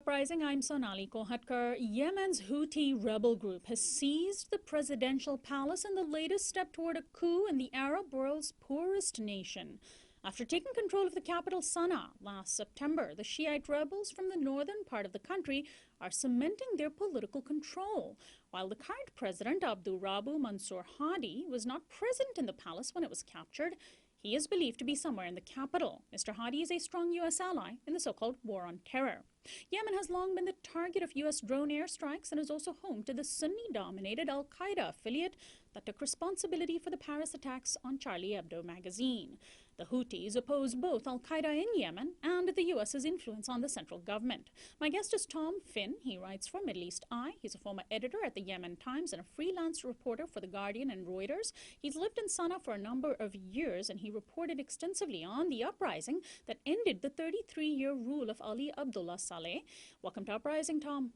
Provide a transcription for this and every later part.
Uprising, I'm Sonali Kohatkar. Yemen's Houthi rebel group has seized the presidential palace in the latest step toward a coup in the Arab world's poorest nation. After taking control of the capital Sana'a last September, the Shiite rebels from the northern part of the country are cementing their political control. While the current president, Abdul Rabu Mansour Hadi, was not present in the palace when it was captured, he is believed to be somewhere in the capital. Mr. Hadi is a strong U.S. ally in the so-called war on terror. Yemen has long been the target of U.S. drone airstrikes and is also home to the Sunni-dominated al-Qaeda affiliate that took responsibility for the Paris attacks on Charlie Hebdo magazine. The Houthis oppose both al-Qaeda in Yemen and the U.S.'s influence on the central government. My guest is Tom Finn. He writes for Middle East Eye. He's a former editor at the Yemen Times and a freelance reporter for The Guardian and Reuters. He's lived in Sana'a for a number of years, and he reported extensively on the uprising that ended the 33-year rule of Ali Abdullah Saleh. Welcome to Uprising, Tom.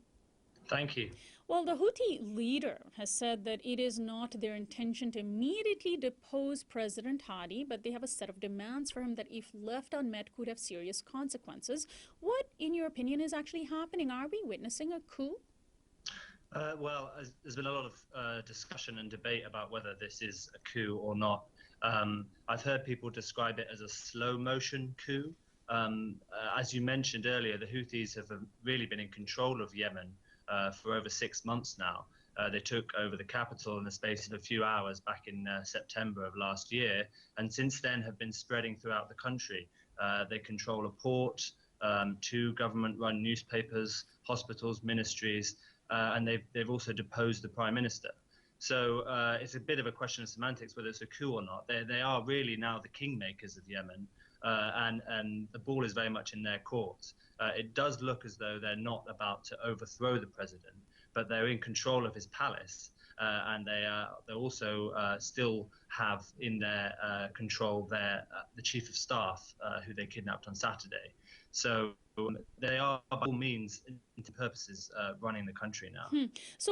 Thank you. Well, the Houthi leader has said that it is not their intention to immediately depose President Hadi, but they have a set of demands for him that, if left unmet, could have serious consequences. What, in your opinion, is actually happening? Are we witnessing a coup? Well, there's been a lot of discussion and debate about whether this is a coup or not. I've heard people describe it as a slow motion coup. As you mentioned earlier, the Houthis have really been in control of Yemen for over 6 months now. They took over the capital in the space of a few hours back in September of last year, and since then have been spreading throughout the country. They control a port, 2 government-run newspapers, hospitals, ministries, and they've also deposed the prime minister. So it's a bit of a question of semantics whether it's a coup or not. They are really now the kingmakers of Yemen, and the ball is very much in their court. It does look as though they're not about to overthrow the president, but they're in control of his palace, and they also still have in their control the chief of staff, who they kidnapped on Saturday. So they are, by all means, into purposes, running the country now. So